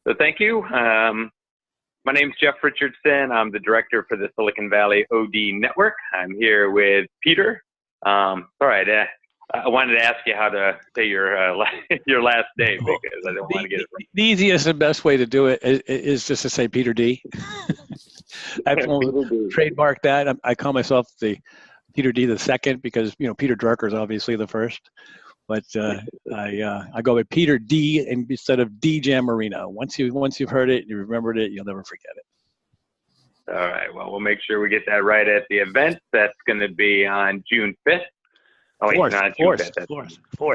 So thank you. My name's Jeff Richardson. I'm the director for the Silicon Valley OD Network. I'm here with Peter. Sorry, I wanted to ask you how to say your last name because I don't want to get it wrong. The easiest and best way to do it is just to say Peter D. I've trademarked that. I call myself the Peter D the second because Peter Drucker is obviously the first. But I go with Peter D instead of D Jammarino. Once you've heard it, you remembered it, you'll never forget it. All right. Well, we'll make sure we get that right at the event. That's going to be on June 5th. Oh, wait, not June 5th.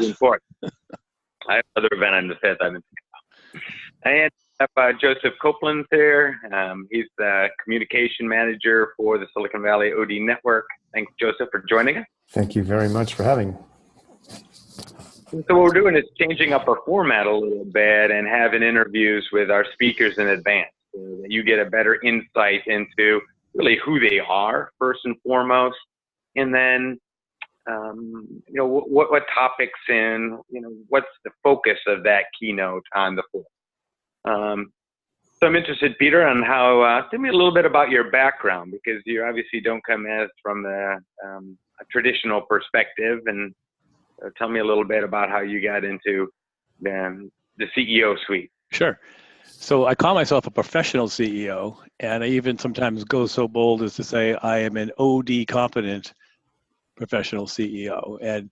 June 4th. I have another event on the 5th. I've been thinking about. And Joseph Copeland's here. He's the communication manager for the Silicon Valley OD Network. Thanks, Joseph, for joining us. Thank you very much for having me. So what we're doing is changing up our format a little bit and having interviews with our speakers in advance so that you get a better insight into really who they are first and foremost, and then what topics and what's the focus of that keynote on the floor. So I'm interested, Peter, on how tell me a little bit about your background because you obviously don't come from a traditional perspective and. Tell me a little bit about how you got into the CEO suite. Sure. So I call myself a professional CEO, and I even sometimes go so bold as to say I am an OD competent professional CEO. And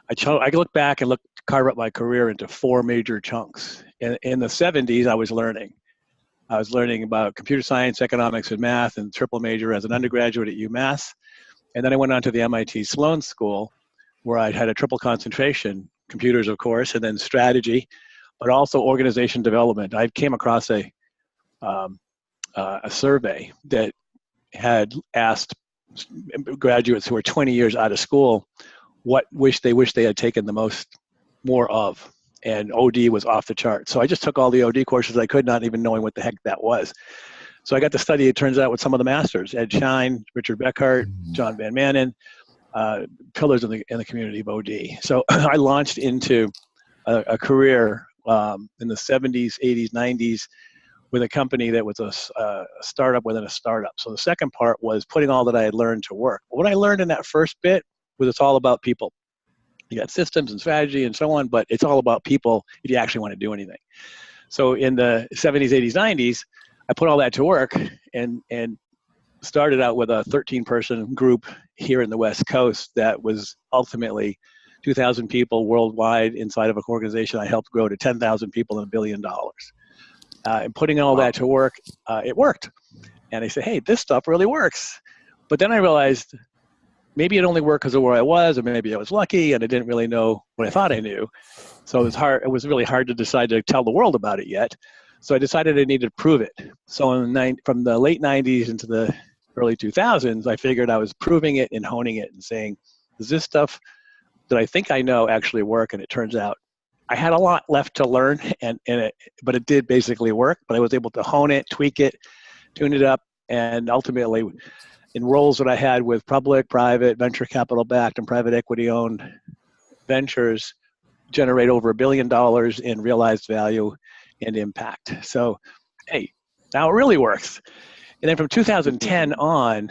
I look back and carve up my career into four major chunks. In the 70s, I was learning. I was learning about computer science, economics, and math, and triple major as an undergraduate at UMass. And then I went on to the MIT Sloan School, where I had a triple concentration, computers, of course, and then strategy, but also organization development. I came across a survey that had asked graduates who were 20 years out of school what they wish they had taken more of, and OD was off the chart. So I just took all the OD courses I could, not even knowing what the heck that was. So I got to study, it turns out, with some of the masters, Ed Schein, Richard Beckhardt, John Van Manen, pillars in the community of OD. So I launched into a career in the 70s, 80s, 90s with a company that was a startup within a startup. So the second part was putting all that I had learned to work. What I learned in that first bit was it's all about people. You got systems and strategy and so on, but it's all about people if you actually want to do anything. So in the 70s, 80s, 90s, I put all that to work and started out with a 13-person group here in the West Coast that was ultimately 2,000 people worldwide inside of an organization I helped grow to 10,000 people and $1 billion. And putting all that to work, it worked. And I said, hey, this stuff really works. But then I realized maybe it only worked because of where I was, or maybe I was lucky and I didn't really know what I thought I knew. So it was really hard to decide to tell the world about it yet. So I decided I needed to prove it. So from the late 90s into the early 2000s, I figured I was proving it and honing it and saying, does this stuff that I think I know actually work? And it turns out I had a lot left to learn, but it did basically work. But I was able to hone it, tweak it, tune it up, and ultimately, in roles that I had with public, private, venture capital backed, and private equity owned ventures, generate over $1 billion in realized value and impact. So, hey, now it really works. And then from 2010 on,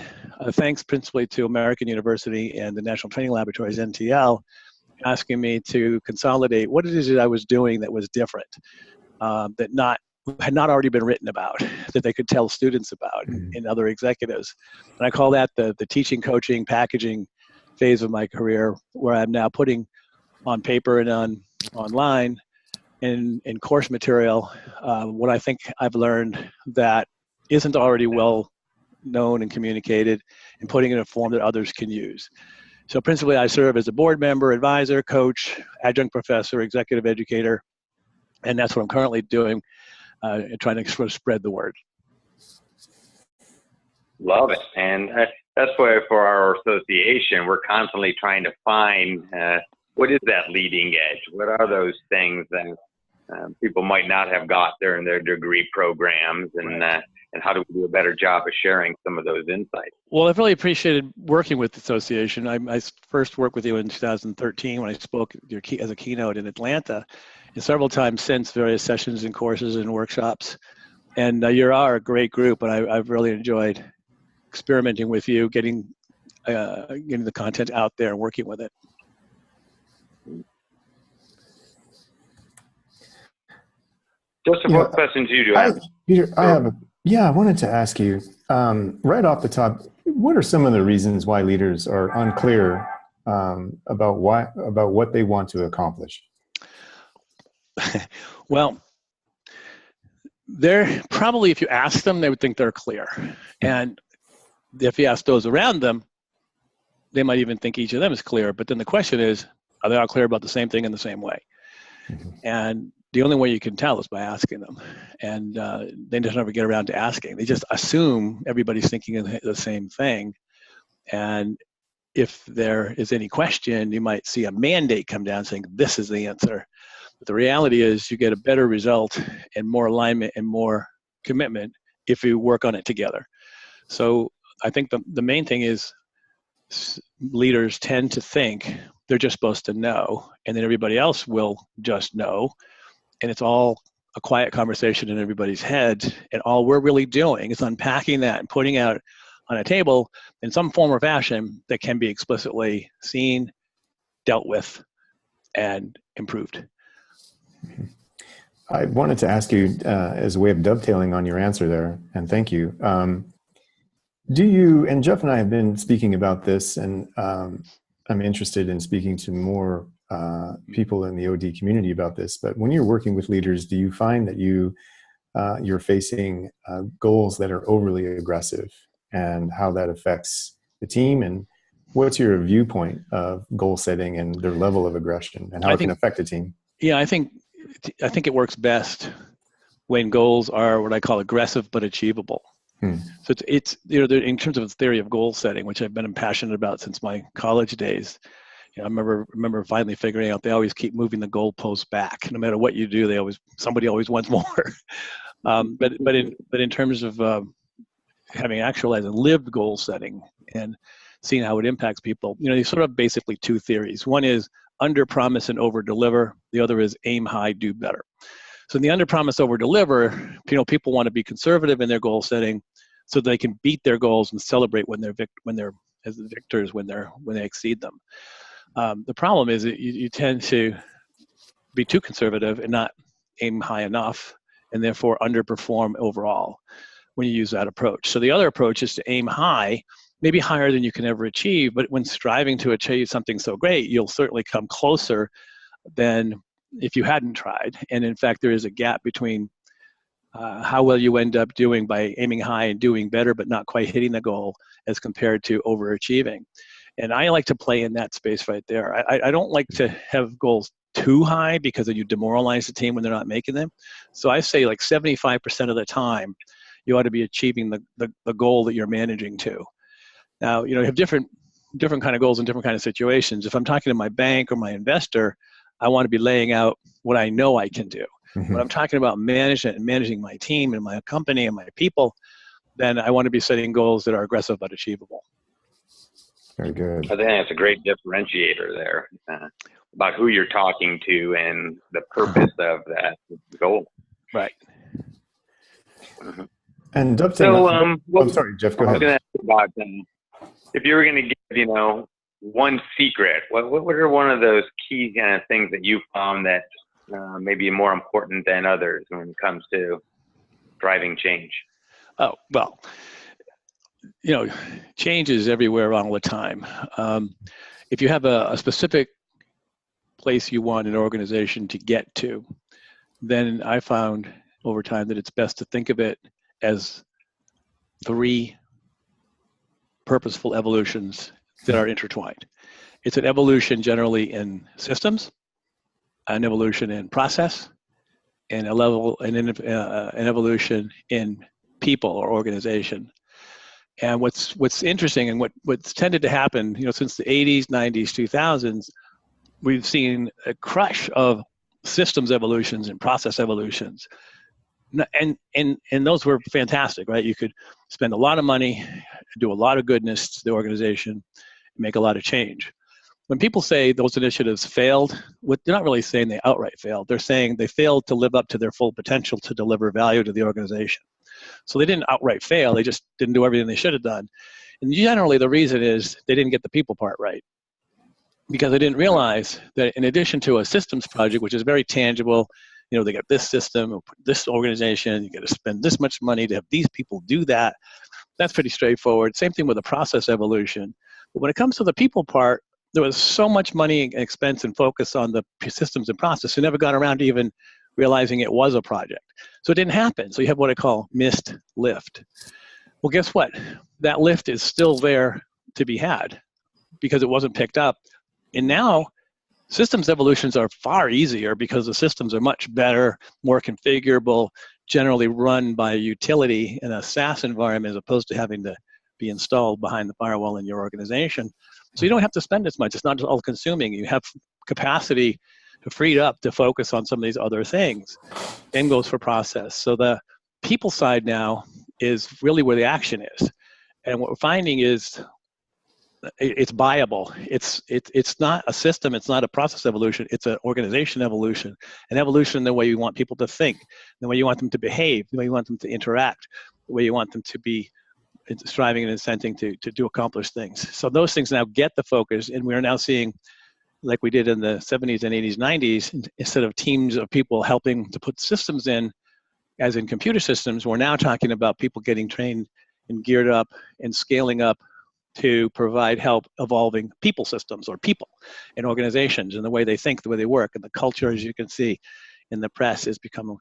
thanks principally to American University and the National Training Laboratories, NTL, asking me to consolidate what it is that I was doing that was different, that had not already been written about, that they could tell students about and other executives. And I call that the teaching, coaching, packaging phase of my career, where I'm now putting on paper and online in course material what I think I've learned that isn't already well known and communicated, and putting it in a form that others can use. So principally I serve as a board member, advisor, coach, adjunct professor, executive educator, and that's what I'm currently doing, trying to sort of spread the word. Love it. And that's why for our association, we're constantly trying to find what is that leading edge? What are those things that people might not have got during their degree programs? And and how do we do a better job of sharing some of those insights? Well, I've really appreciated working with the association. I first worked with you in 2013 when I spoke as a keynote in Atlanta, and several times since, various sessions and courses and workshops. And you are a great group, and I've really enjoyed experimenting with you, getting the content out there and working with it. Joseph, what questions do you have? Peter, I wanted to ask you, right off the top, what are some of the reasons why leaders are unclear about what they want to accomplish? Well, they're probably, if you ask them, they would think they're clear. And if you ask those around them, they might even think each of them is clear. But then the question is, are they all clear about the same thing in the same way? Mm-hmm. And the only way you can tell is by asking them. And they just never get around to asking. They just assume everybody's thinking of the same thing. And if there is any question, you might see a mandate come down saying, this is the answer. But the reality is you get a better result and more alignment and more commitment if you work on it together. So I think the main thing is leaders tend to think they're just supposed to know, and then everybody else will just know. And it's all a quiet conversation in everybody's head. And all we're really doing is unpacking that and putting out on a table in some form or fashion that can be explicitly seen, dealt with, and improved. I wanted to ask you, as a way of dovetailing on your answer there, and thank you. Do you, and Jeff and I have been speaking about this, and I'm interested in speaking to more people in the OD community about this, but when you're working with leaders, do you find that you're facing goals that are overly aggressive, and how that affects the team? And what's your viewpoint of goal setting and their level of aggression and how it can affect a team? Yeah, I think it works best when goals are what I call aggressive but achievable. So it's in terms of the theory of goal setting, which I've been passionate about since my college days. I remember finally figuring out they always keep moving the goalposts back. No matter what you do, somebody always wants more. But in terms of having actualized and lived goal setting and seeing how it impacts people, there's sort of basically two theories. One is under promise and over deliver. The other is aim high, do better. So in the under promise, over deliver, people want to be conservative in their goal setting so they can beat their goals and celebrate when they're as the victors when they exceed them. The problem is that you tend to be too conservative and not aim high enough, and therefore underperform overall when you use that approach. So the other approach is to aim high, maybe higher than you can ever achieve, but when striving to achieve something so great, you'll certainly come closer than if you hadn't tried. And in fact, there is a gap between how well you end up doing by aiming high and doing better, but not quite hitting the goal, as compared to overachieving. And I like to play in that space right there. I don't like to have goals too high because then you demoralize the team when they're not making them. So I say like 75% of the time, you ought to be achieving the goal that you're managing to. Now, you have different kind of goals in different kind of situations. If I'm talking to my bank or my investor, I want to be laying out what I know I can do. Mm-hmm. When I'm talking about management and managing my team and my company and my people, then I want to be setting goals that are aggressive but achievable. Very good. I think that's a great differentiator there about who you're talking to and the purpose of that goal. Right. Mm-hmm. And I'm sorry, Jeff, go ahead. I was going to ask about if you were going to give, one secret, what are one of those key kind of things that you found that may be more important than others when it comes to driving change? Oh, well, change is everywhere all the time. If you have a specific place you want an organization to get to, then I found over time that it's best to think of it as 3 purposeful evolutions that are intertwined. It's an evolution generally in systems, an evolution in process, and an evolution in people or organization. And what's interesting and what's tended to happen, since the 80s, 90s, 2000s, we've seen a crush of systems evolutions and process evolutions. And those were fantastic, right? You could spend a lot of money, do a lot of goodness to the organization, make a lot of change. When people say those initiatives failed, what they're not really saying they outright failed. They're saying they failed to live up to their full potential to deliver value to the organization. So they didn't outright fail. They just didn't do everything they should have done. And generally, the reason is they didn't get the people part right, because they didn't realize that in addition to a systems project, which is very tangible, they got this system, this organization, you got to spend this much money to have these people do that. That's pretty straightforward. Same thing with the process evolution. But when it comes to the people part, there was so much money and expense and focus on the systems and process, who never got around to even realizing it was a project. So it didn't happen. So you have what I call missed lift. Well, guess what? That lift is still there to be had because it wasn't picked up. And now systems evolutions are far easier because the systems are much better, more configurable, generally run by a utility in a SaaS environment as opposed to having to be installed behind the firewall in your organization. So you don't have to spend as much. It's not all consuming. You have capacity to free up to focus on some of these other things. Same goes for process. So the people side now is really where the action is. And what we're finding is it's buyable. It's not a system. It's not a process evolution. It's an organization evolution, an evolution in the way you want people to think, the way you want them to behave, the way you want them to interact, the way you want them to be striving and incenting to accomplish things. So those things now get the focus, and we are now seeing, like we did in the 70s and 80s, 90s, instead of teams of people helping to put systems in, as in computer systems, we're now talking about people getting trained and geared up and scaling up to provide help evolving people systems or people and organizations and the way they think, the way they work, and the culture, as you can see in the press, is becoming,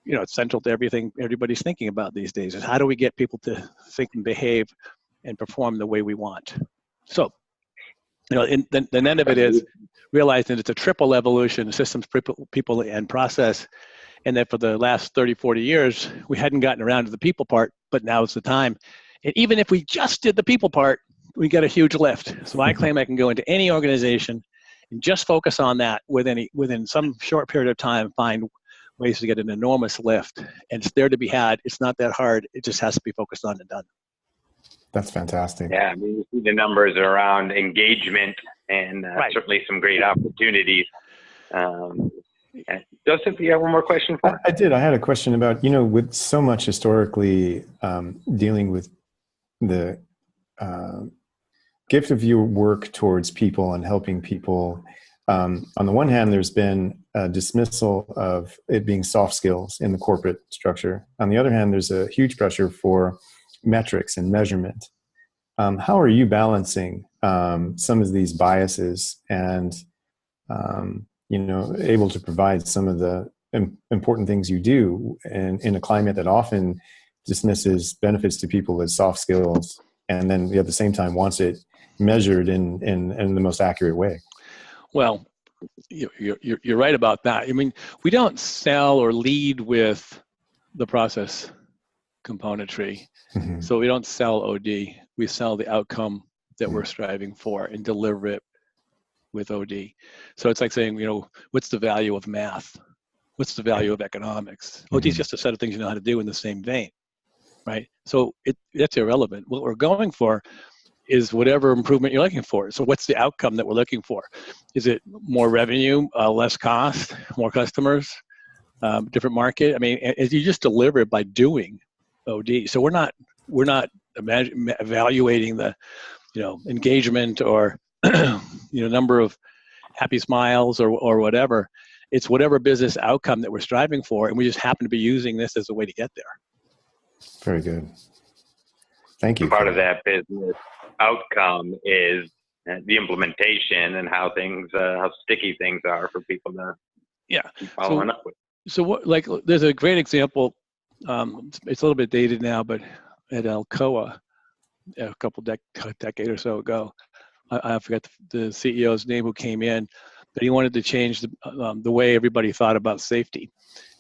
it's central to everything everybody's thinking about these days, is how do we get people to think and behave and perform the way we want. So, the end of it is realizing it's a triple evolution: systems, people, and process. And that for the last 30, 40 years, we hadn't gotten around to the people part, but now is the time. And even if we just did the people part, we get a huge lift. So I claim I can go into any organization and just focus on that within some short period of time, find ways to get an enormous lift. And it's there to be had. It's not that hard. It just has to be focused on and done. That's fantastic. Yeah, I mean, you see the numbers around engagement and Right. Certainly some great opportunities. Joseph, you have one more question for me? I did. I had a question about, with so much historically dealing with the gift of your work towards people and helping people. On the one hand, there's been a dismissal of it being soft skills in the corporate structure. On the other hand, there's a huge pressure for metrics and measurement. How are you balancing some of these biases and, able to provide some of the important things you do in a climate that often dismisses benefits to people as soft skills, and then at the same time wants it measured in the most accurate way? Well, you're right about that. I mean, we don't sell or lead with the process componentry. Mm-hmm. So we don't sell OD. We sell the outcome that we're striving for and deliver it with OD. So it's like saying, what's the value of math? What's the value of economics? OD is just a set of things you know how to do in the same vein, right? So that's irrelevant. What we're going for is whatever improvement you're looking for. So what's the outcome that we're looking for? Is it more revenue, less cost, more customers, different market? I mean, you just deliver it by doing OD. So we're not evaluating the, engagement or, number of happy smiles or whatever. It's whatever business outcome that we're striving for, and we just happen to be using this as a way to get there. Very good. Thank you. Part of that business outcome is the implementation and how sticky things are for people to keep following up with. So there's a great example. It's a little bit dated now, but at Alcoa, a couple decade or so ago, I forgot the CEO's name who came in, but he wanted to change the way everybody thought about safety.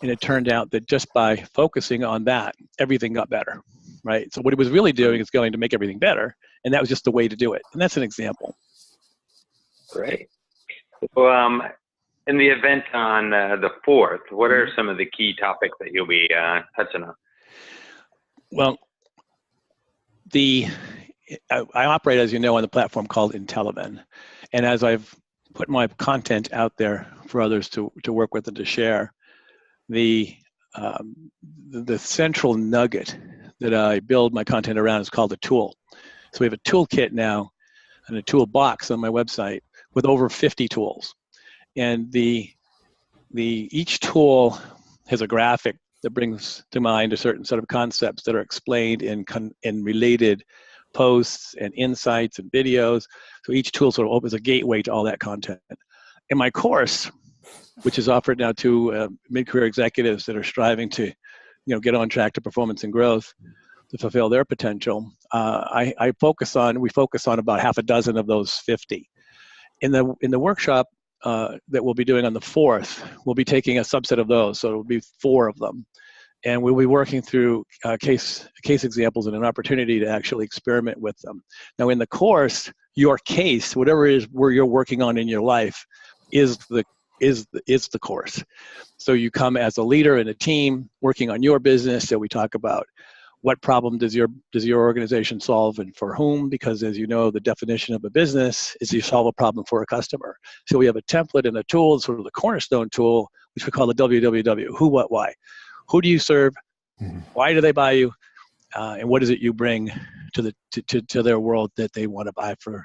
And it turned out that just by focusing on that, everything got better, right? So what he was really doing is going to make everything better, and that was just the way to do it. And that's an example. Great. So In the event on the 4th, what are some of the key topics that you'll be touching on? Well, I operate, as you know, on the platform called Untitled. And as I've put my content out there for others to work with and to share, the central nugget that I build my content around is called a tool. So we have a toolkit now and a toolbox on my website with over 50 tools. And each tool has a graphic that brings to mind a certain set of concepts that are explained in related posts and insights and videos. So each tool sort of opens a gateway to all that content. In my course, which is offered now to mid-career executives that are striving to, get on track to performance and growth to fulfill their potential, we focus on about half a dozen of those 50. In the workshop that we'll be doing on the 4th, we'll be taking a subset of those, so it'll be 4 of them. And we'll be working through case examples and an opportunity to actually experiment with them. Now, in the course, your case, whatever it is where you're working on in your life, is the course. So you come as a leader in a team working on your business. So we talk about what problem does your organization solve and for whom? Because as you know, the definition of a business is you solve a problem for a customer. So we have a template and a tool, sort of the cornerstone tool, which we call the WWW, who, what, why. Who do you serve? Why do they buy you? And what is it you bring to their world that they want to buy for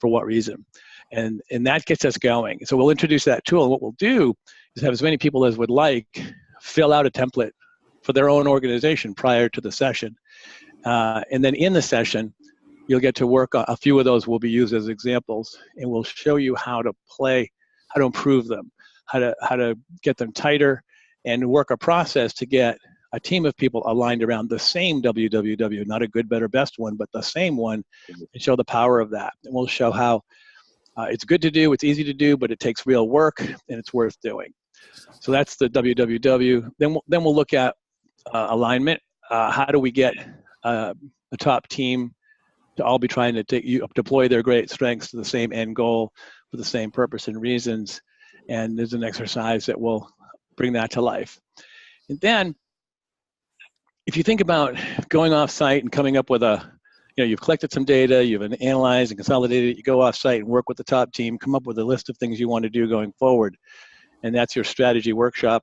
what reason? And that gets us going. So we'll introduce that tool. And what we'll do is have as many people as would like fill out a template for their own organization prior to the session. And then in the session, you'll get to work on a few of those will be used as examples, and we'll show you how to improve them, how to get them tighter, and work a process to get a team of people aligned around the same WWW, not a good, better, best one, but the same one, and show the power of that. And we'll show how it's good to do, it's easy to do, but it takes real work, and it's worth doing. So that's the WWW. Then we'll look at alignment. How do we get a top team to all be trying to deploy their great strengths to the same end goal for the same purpose and reasons? And there's an exercise that will bring that to life. And then if you think about going off site and coming up with you've collected some data, you've analyzed and consolidated it, you go off site and work with the top team, come up with a list of things you want to do going forward. And that's your strategy workshop,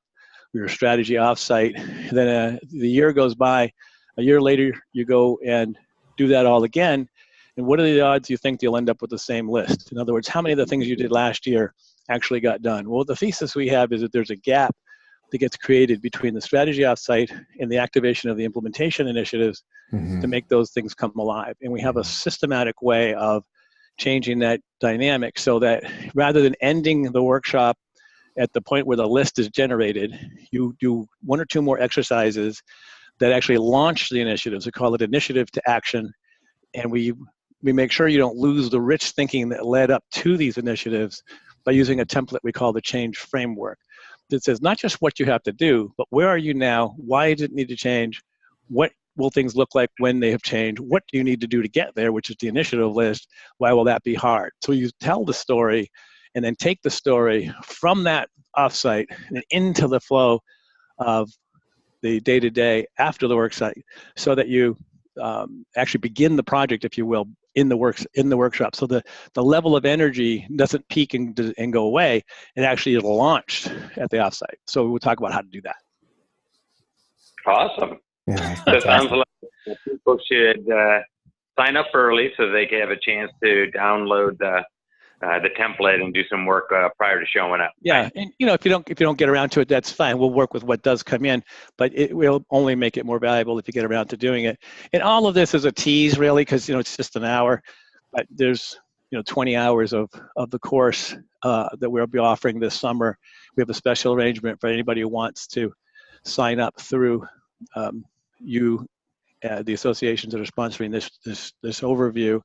your strategy off site. Then the year goes by, a year later, you go and do that all again. And what are the odds you think you'll end up with the same list? In other words, how many of the things you did last year actually got done? Well, the thesis we have is that there's a gap that gets created between the strategy offsite and the activation of the implementation initiatives to make those things come alive. And we have a systematic way of changing that dynamic so that rather than ending the workshop at the point where the list is generated, you do 1 or 2 more exercises that actually launch the initiatives. We call it initiative to action. And we make sure you don't lose the rich thinking that led up to these initiatives by using a template we call the change framework. That says not just what you have to do, but where are you now? Why does it need to change? What will things look like when they have changed? What do you need to do to get there, which is the initiative list? Why will that be hard? So you tell the story and then take the story from that offsite and into the flow of the day-to-day after the work site so that you actually begin the project, if you will, in the workshop. So the level of energy doesn't peak and go away. It actually is launched at the offsite. So we'll talk about how to do that. Awesome. Yeah, So it sounds like people should sign up early so they can have a chance to download the template and do some work prior to showing up. Yeah, and if you don't get around to it, that's fine. We'll work with what does come in, but it will only make it more valuable if you get around to doing it. And all of this is a tease, really, because it's just an hour. But there's 20 hours of the course that we'll be offering this summer. We have a special arrangement for anybody who wants to sign up through the associations that are sponsoring this overview.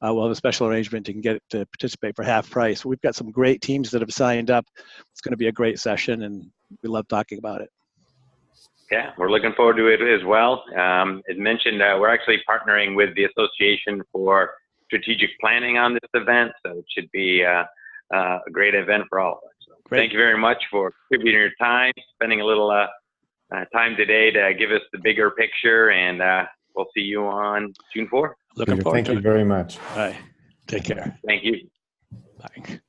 We'll have a special arrangement. You can get to participate for half price. We've got some great teams that have signed up. It's going to be a great session, and we love talking about it. Yeah, we're looking forward to it as well. As mentioned, we're actually partnering with the Association for Strategic Planning on this event, so it should be a great event for all of us. So Great. Thank you very much for contributing your time, spending a little time today to give us the bigger picture, and we'll see you on June 4th. Looking Peter, forward thank to you it. very much. All right. Take care. Thank you. Bye.